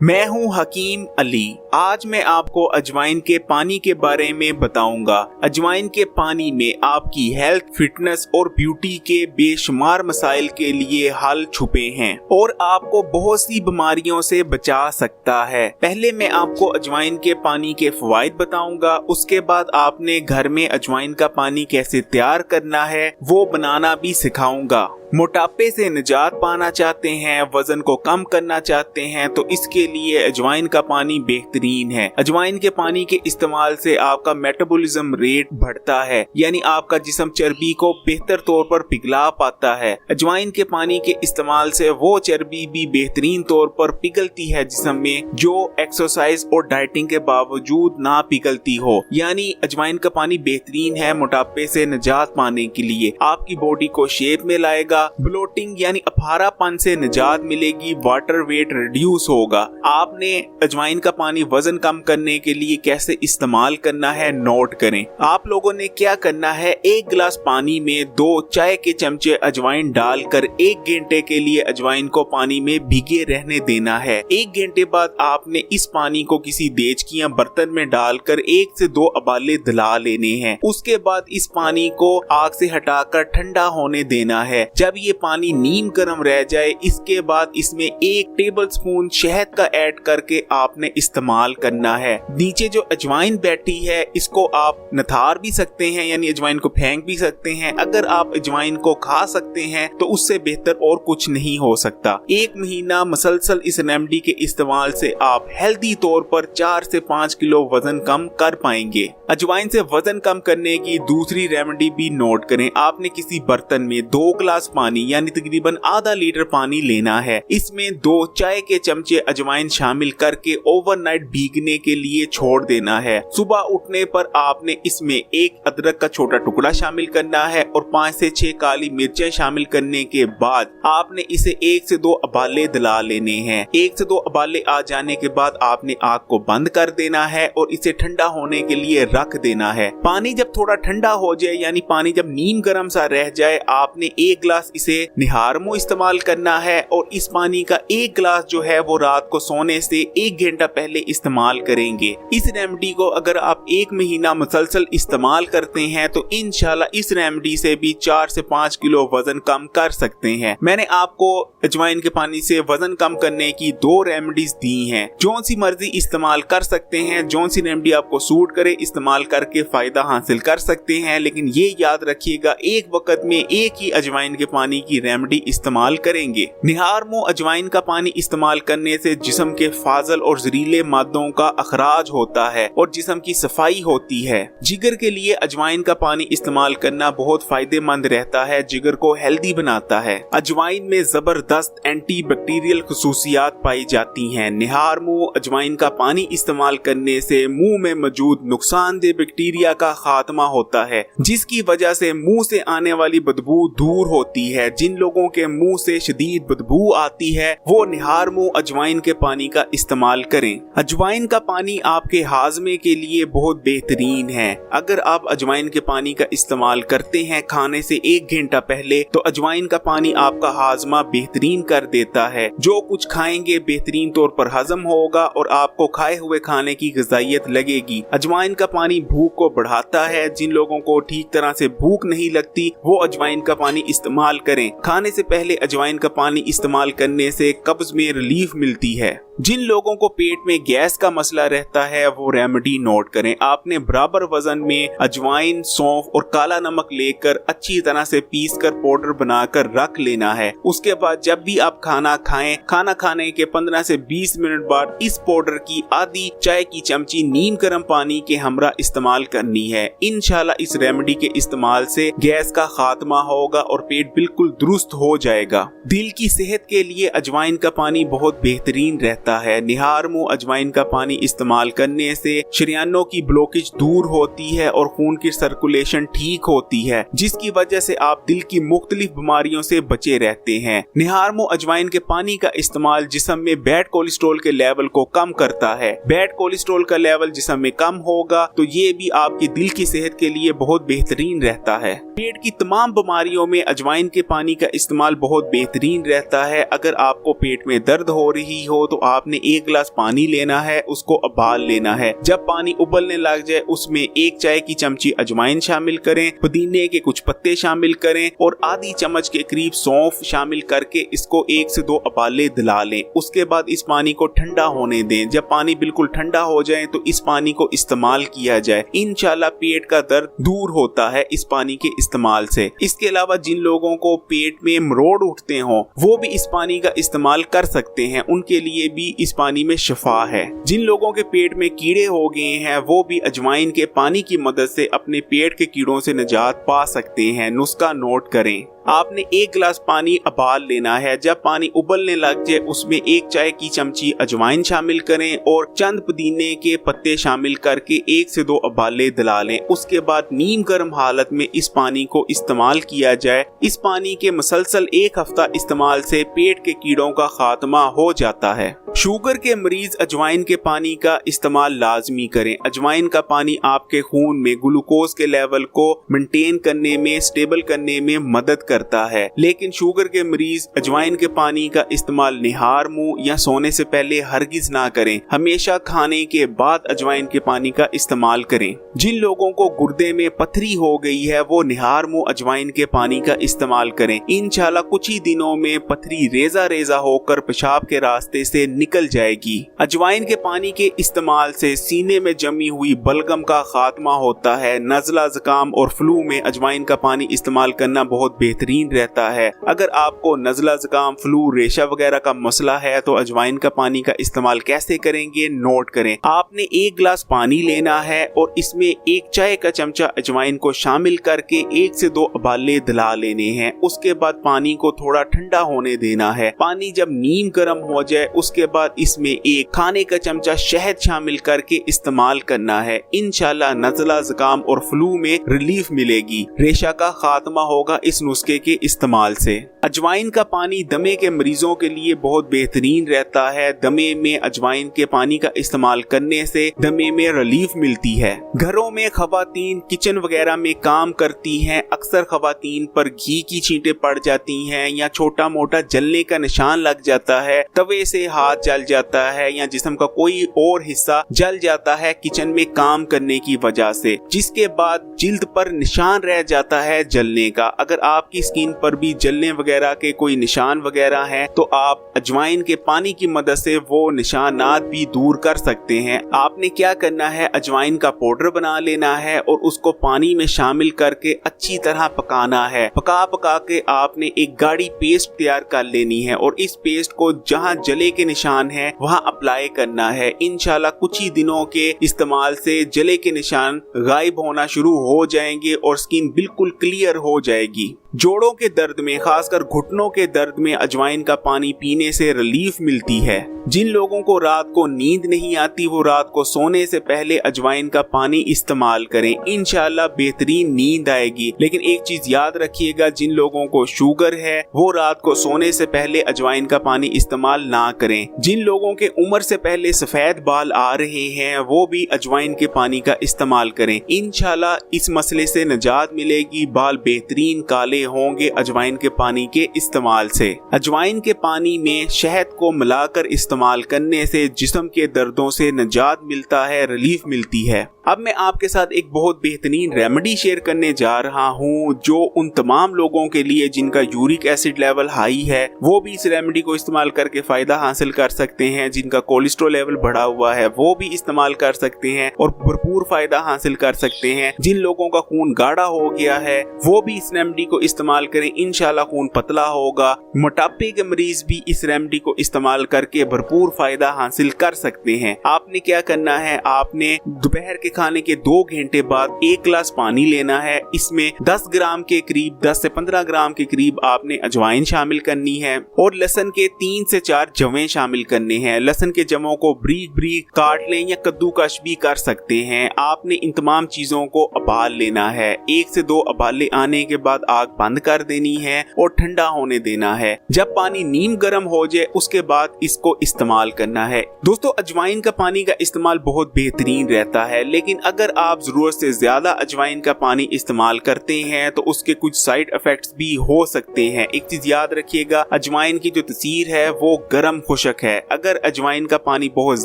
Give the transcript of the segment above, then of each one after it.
मैं हूं हकीम अली। आज मैं आपको अजवाइन के पानी के बारे में बताऊंगा। अजवाइन के पानी में आपकी हेल्थ, फिटनेस और ब्यूटी के बेशुमार मसाइल के लिए हल छुपे हैं और आपको बहुत सी बीमारियों से बचा सकता है। पहले मैं आपको अजवाइन के पानी के फवाइद बताऊंगा, उसके बाद आपने घर में अजवाइन का पानी कैसे तैयार करना है वो बनाना भी सिखाऊंगा। मोटापे से निजात पाना चाहते हैं, वजन को कम करना चाहते हैं तो इसके लिए अजवाइन का पानी बेहतरीन है। अजवाइन के पानी के इस्तेमाल से आपका मेटाबॉलिज्म रेट बढ़ता है, यानी आपका जिस्म चर्बी को बेहतर तौर पर पिघला पाता है। अजवाइन के पानी के इस्तेमाल से वो चर्बी भी बेहतरीन तौर पर पिघलती है जिस्म में, जो एक्सरसाइज और डाइटिंग के बावजूद ना पिघलती हो। यानी अजवाइन का पानी बेहतरीन है मोटापे से निजात पाने के लिए। आपकी बॉडी को शेप में लाएगा, ब्लोटिंग यानी अफारापन से निजात मिलेगी, वाटर वेट रिड्यूस होगा। आपने अजवाइन का पानी वजन कम करने के लिए कैसे इस्तेमाल करना है नोट करें। आप लोगों ने क्या करना है, एक गिलास पानी में 2 चाय के चमचे अजवाइन डालकर 1 घंटे के लिए अजवाइन को पानी में भिगे रहने देना है। 1 घंटे बाद आपने इस पानी को किसी देचकी या बर्तन में डालकर 1 से 2 उबाले दिला लेने हैं। उसके बाद इस पानी को आग से हटाकर ठंडा होने देना है। जब ये पानी नीम गर्म रह जाए, इसके बाद इसमें 1 टेबलस्पून शहद का ऐड करके आपने इस्तेमाल करना है। नीचे जो अजवाइन बैठी है इसको आप नथार भी सकते हैं, यानी अजवाइन को फेंक भी सकते हैं। अगर आप अजवाइन को खा सकते हैं तो उससे बेहतर और कुछ नहीं हो सकता। 1 महीना मसलसल इस रेमेडी के इस्तेमाल से आप हेल्दी तौर पर 4 से 5 किलो वजन कम कर पाएंगे। अजवाइन से वजन कम करने की दूसरी रेमेडी भी नोट करें। आपने किसी बर्तन में 2 गिलास पानी यानी तकरीबन आधा लीटर पानी लेना है। इसमें 2 चाय के चमचे अजवाइन शामिल करके ओवरनाइट भीगने के लिए छोड़ देना है। सुबह उठने पर आपने इसमें 1 अदरक का छोटा टुकड़ा शामिल करना है और 5 से 6 काली मिर्चें शामिल करने के बाद आपने इसे 1 से 2 उबाले दिला लेने हैं। 1 से 2 उबाले आ जाने के बाद आपने आग को बंद कर देना है और इसे ठंडा होने के लिए रख देना है। पानी जब थोड़ा ठंडा हो जाए, यानी पानी जब नीम गर्म सा रह जाए, आपने 1 गिलास इसे निहार मुंह इस्तेमाल करना है और इस पानी का 1 गिलास जो है वो रात को सोने से 1 घंटा पहले इस्तेमाल करेंगे। इस रेमेडी को अगर आप 1 महीना मुसलसल इस्तेमाल करते हैं तो इंशाल्लाह इस रेमेडी से भी 4 से 5 किलो वजन कम कर सकते हैं। मैंने आपको अजवाइन के पानी से वजन कम करने की 2 रेमेडीज दी हैं, जो सी मर्जी इस्तेमाल कर सकते हैं। जो सी रेमेडी आपको सूट करे इस्तेमाल करके फायदा हासिल कर सकते हैं, लेकिन ये याद रखिएगा एक वक्त में एक ही अजवाइन के पानी की रेमेडी इस्तेमाल करेंगे। निहार मुंह अजवाइन का पानी इस्तेमाल करने से जिस्म के फाजल और जहरीले मादों का अखराज होता है और जिस्म की सफाई होती है। जिगर के लिए अजवाइन का पानी इस्तेमाल करना बहुत फायदेमंद रहता है, जिगर को हेल्दी बनाता है। अजवाइन में जबरदस्त एंटी बैक्टीरियल खुसूसियात पाई जाती हैं। निहार मुंह अजवाइन का पानी इस्तेमाल करने से मुंह में मौजूद नुकसानदेह बैक्टीरिया का खात्मा होता है, जिसकी वजह से मुंह से आने वाली बदबू दूर होती है। जिन लोगों के मुंह से शदीद बदबू आती है वो निहार मुंह अजवाइन के पानी का इस्तेमाल करें। अजवाइन का पानी आपके हाजमे के लिए बहुत बेहतरीन है। अगर आप अजवाइन के पानी का इस्तेमाल करते हैं खाने से 1 घंटा पहले, तो अजवाइन का पानी आपका हाजमा बेहतरीन कर देता है। जो कुछ खाएंगे बेहतरीन तौर पर हजम होगा और आपको खाए हुए खाने की ग़िज़ाइयत लगेगी। अजवाइन का पानी भूख को बढ़ाता है। जिन लोगों को ठीक तरह से भूख नहीं लगती वो अजवाइन का पानी इस्तेमाल करें। खाने से पहले अजवाइन का पानी इस्तेमाल करने से कब्ज में रिलीफ मिलती है। जिन लोगों को पेट में गैस का मसला रहता है वो रेमेडी नोट करें। आपने बराबर वजन में अजवाइन, सौंफ और काला नमक लेकर अच्छी तरह से पीसकर पाउडर बनाकर रख लेना है। उसके बाद जब भी आप खाना खाएं, खाना खाने के 15 से 20 मिनट बाद इस पाउडर की आधी चाय की चमची नीम गर्म पानी के हमरा इस्तेमाल करनी है। इंशाल्लाह इस रेमेडी के इस्तेमाल से गैस का खात्मा होगा और पेट बिल्कुल दुरुस्त हो जाएगा। दिल की सेहत के लिए अजवाइन का पानी बहुत बेहतरीन रहता है। निहार मुंह अजवाइन का पानी इस्तेमाल करने से शरीयानों की ब्लॉकेज दूर होती है और खून की सर्कुलेशन ठीक होती है, जिसकी वजह से आप दिल की मुख्तलिफ बीमारियों से बचे रहते हैं। निहार मुंह अजवाइन के पानी का इस्तेमाल जिस्म में बैड कोलेस्ट्रॉल के लेवल को कम करता है। बैड कोलेस्ट्रॉल का लेवल जिस्म में कम होगा तो ये भी आपकी दिल की सेहत के लिए बहुत बेहतरीन रहता है। पेट की तमाम बीमारियों में अजवाइन के पानी का इस्तेमाल बहुत बेहतरीन रहता है। अगर आपको पेट में दर्द हो रही हो तो आपने 1 गिलास पानी लेना है, उसको उबाल लेना है। जब पानी उबलने लग जाए उसमें 1 चाय की चमची अजवाइन शामिल करें, पुदीने के कुछ पत्ते शामिल करें और आधी चम्मच के करीब सौंफ शामिल करके इसको 1 से 2 उबाले दिला लें। उसके बाद इस पानी को ठंडा होने दें। जब पानी बिल्कुल ठंडा हो जाए तो इस पानी को इस्तेमाल किया जाए। इंशाल्लाह पेट का दर्द दूर होता है इस पानी के इस्तेमाल से। इसके अलावा जिन लोगों को पेट में मरोड़ उठते हों वो भी इस पानी का इस्तेमाल कर सकते हैं, उनके लिए भी इस पानी में शिफा है। जिन लोगों के पेट में कीड़े हो गए हैं वो भी अजवाइन के पानी की मदद से अपने पेट के कीड़ों से निजात पा सकते हैं। नुस्खा नोट करें। आपने 1 गिलास पानी उबाल लेना है। जब पानी उबलने लग जाए उसमें 1 चाय की चमची अजवाइन शामिल करें और चंद पुदीने के पत्ते शामिल करके 1 से 2 उबाले दिला लें। उसके बाद नीम गर्म हालत में इस पानी को इस्तेमाल किया जाए। इस पानी के मुसलसल 1 हफ्ता इस्तेमाल से पेट के कीड़ों का खात्मा हो जाता है। शुगर के मरीज अजवाइन के पानी का इस्तेमाल लाजमी करें। अजवाइन का पानी आपके खून में ग्लूकोज के लेवल को मेंटेन करने में, स्टेबल करने में मदद करता है। लेकिन शुगर के मरीज अजवाइन के पानी का इस्तेमाल निहार मुंह या सोने से पहले हरगिज ना करें। हमेशा खाने के बाद अजवाइन के पानी का इस्तेमाल करें। जिन लोगों को गुर्दे में पथरी हो गई है वो निहार मुंह अजवाइन के पानी का इस्तेमाल करें। इंशाल्लाह कुछ ही दिनों में पथरी रेजा रेजा होकर पेशाब के रास्ते से निकल जाएगी। अजवाइन के पानी के इस्तेमाल से सीने में जमी हुई बलगम का खात्मा होता है। नज़ला, जुकाम और फ्लू में अजवाइन का पानी इस्तेमाल करना बहुत बेहतरीन रहता है। अगर आपको नज़ला, जुकाम, फ्लू, रेशा वगैरह का मसला है तो अजवाइन का पानी का इस्तेमाल कैसे करेंगे नोट करें। आपने 1 गिलास पानी लेना है और इसमें 1 चाय का चमचा अजवाइन को शामिल करके 1 से 2 उबाले दिला लेने हैं। उसके बाद पानी को थोड़ा ठंडा होने देना है। पानी जब नीम गर्म हो जाए उसके बाद इसमें 1 खाने का चमचा शहद शामिल करके इस्तेमाल करना है। इंशाल्लाह नज़ला, जुकाम और फ्लू में रिलीफ मिलेगी। रेशा का खात्मा होगा इस नुस्खे के इस्तेमाल से। अजवाइन का पानी दमे के मरीजों के लिए बहुत बेहतरीन रहता है। दमे में अजवाइन के पानी का इस्तेमाल करने से दमे में रिलीफ मिलती है। घरों में खवातीन किचन वगैरह में काम करती हैं। अक्सर खवातीन पर घी की छींटें पड़ जाती हैं या छोटा मोटा जलने का निशान लग जाता है, तवे से हाथ जल जाता है या जिस्म का कोई और हिस्सा जल जाता है किचन में काम करने की वजह से, जिसके बाद जिल्द पर निशान रह जाता है जलने का। अगर आपकी स्किन पर भी जलने वगैरह के कोई निशान वगैरह हैं तो आप अजवाइन के पानी की मदद से वो निशानात भी दूर कर सकते हैं। आपने क्या करना है, अजवाइन का पाउडर बना लेना है और उसको पानी में शामिल करके अच्छी तरह पकाना है। पका पका के आपने एक गाढ़ी पेस्ट तैयार कर लेनी है और इस पेस्ट को जहाँ जले के निशान है वहाँ अप्लाई करना है। इंशाल्लाह कुछ ही दिनों के इस्तेमाल से जले के निशान गायब होना शुरू हो जाएंगे और स्किन बिल्कुल क्लियर हो जाएगी। जोड़ों के दर्द में, खासकर घुटनों के दर्द में अजवाइन का पानी पीने से रिलीफ मिलती है। जिन लोगों को रात को नींद नहीं आती वो रात को सोने से पहले अजवाइन का पानी इस्तेमाल करें। इंशाल्लाह बेहतरीन नींद आएगी। लेकिन एक चीज याद रखिएगा, जिन लोगों को शुगर है वो रात को सोने से पहले अजवाइन का पानी इस्तेमाल ना करें। जिन लोगों के उम्र से पहले सफेद बाल आ रहे हैं वो भी अजवाइन के पानी का इस्तेमाल करें। इंशाल्लाह इस मसले से निजात मिलेगी। बाल बेहतरीन काले होंगे अजवाइन के पानी के इस्तेमाल से। अजवाइन के पानी में शहद को मिलाकर इस्तेमाल करने से जिस्म के दर्दों से निजात मिलता है, रिलीफ मिलती है। अब मैं आपके साथ एक बहुत बेहतरीन रेमेडी शेयर करने जा रहा हूँ जो उन तमाम लोगों के लिए जिनका यूरिक एसिड लेवल हाई है वो भी इस रेमेडी को इस्तेमाल करके फायदा हासिल कर सकते हैं। जिनका कोलेस्ट्रॉल लेवल बढ़ा हुआ है वो भी इस्तेमाल कर सकते हैं और भरपूर फायदा हासिल कर सकते हैं। जिन लोगों का खून गाढ़ा हो गया है वो भी इस रेमेडी को इस्तेमाल करें। इंशाल्लाह खून पतला होगा। मोटापे के मरीज भी इस रेमेडी को इस्तेमाल करके भरपूर फायदा हासिल कर सकते हैं। आपने क्या करना है, आपने दोपहर के खाने के 2 घंटे बाद 1 गिलास पानी लेना है। इसमें 10 ग्राम के करीब, 10 से 15 ग्राम के करीब आपने अजवाइन शामिल करनी है और लहसुन के 3 से 4 जवें शामिल करने हैं। लहसुन के जवों को ब्रीक ब्रीक काट लें या कद्दूकश भी कर सकते हैं। आपने इन तमाम चीजों को उबाल लेना है। 1 से 2 उबाले आने के बाद आग बंद कर देनी है और ठंडा होने देना है। जब पानी नीम गर्म हो जाए उसके बाद इसको इस्तेमाल करना है। दोस्तों, अजवाइन का पानी का इस्तेमाल बहुत बेहतरीन रहता है, लेकिन अगर आप जरूरत से ज्यादा अजवाइन का पानी इस्तेमाल करते हैं तो उसके कुछ साइड इफेक्ट्स भी हो सकते हैं। एक चीज याद रखिएगा, अजवाइन की जो तसीर है वो गर्म खुशक है। अगर अजवाइन का पानी बहुत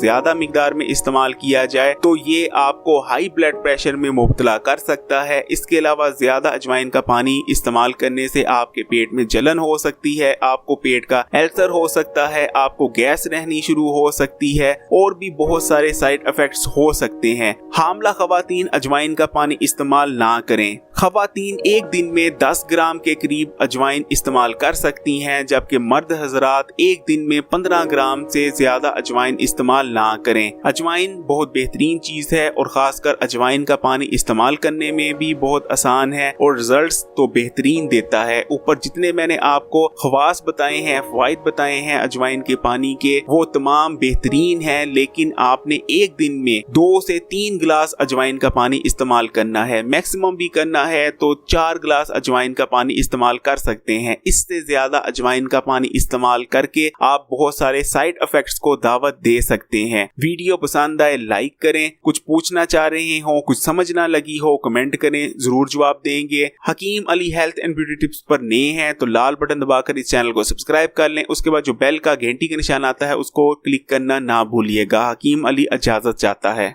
ज्यादा मिकदार में इस्तेमाल किया जाए तो ये आपको हाई ब्लड प्रेशर में मुब्तला कर सकता है। इसके अलावा ज्यादा अजवाइन का पानी इस्तेमाल करने से आपके पेट में जलन हो सकती है, आपको पेट का अल्सर हो सकता है, आपको गैस रहनी शुरू हो सकती है और भी बहुत सारे साइड इफेक्ट्स हो सकते हैं। हामला खवातीन अजवाइन का पानी इस्तेमाल ना करें। खवातीन एक दिन में 10 ग्राम के करीब अजवाइन इस्तेमाल कर सकती हैं, जबकि मर्द हजरात एक दिन में 15 ग्राम से ज्यादा अजवाइन इस्तेमाल ना करें। अजवाइन बहुत बेहतरीन चीज है और खासकर अजवाइन का पानी इस्तेमाल करने में भी बहुत आसान है और रिजल्ट्स तो बेहतरीन देता है। ऊपर जितने मैंने आपको खवास बताए हैं, फवाइद बताए हैं अजवाइन के पानी के, वो तमाम बेहतरीन है, लेकिन आपने एक दिन में 2 से 3 गिलास अजवाइन का पानी इस्तेमाल करना है। मैक्सिमम भी करना है तो 4 गिलास अजवाइन का पानी इस्तेमाल कर सकते हैं। इससे ज्यादा अजवाइन का पानी इस्तेमाल करके आप बहुत सारे साइड इफेक्ट्स को दावत दे सकते हैं। वीडियो पसंद आए लाइक करें, कुछ पूछना चाह रहे हो, कुछ समझ ना लगी हो कमेंट करें, जरूर जवाब देंगे। Hakim Ali health and beauty tips पर नए हैं तो लाल बटन दबाकर इस चैनल को सब्सक्राइब कर लें। उसके बाद जो बेल का घंटी का निशान आता है उसको क्लिक करना ना भूलिएगा। हकीम अली इजाजत चाहता है।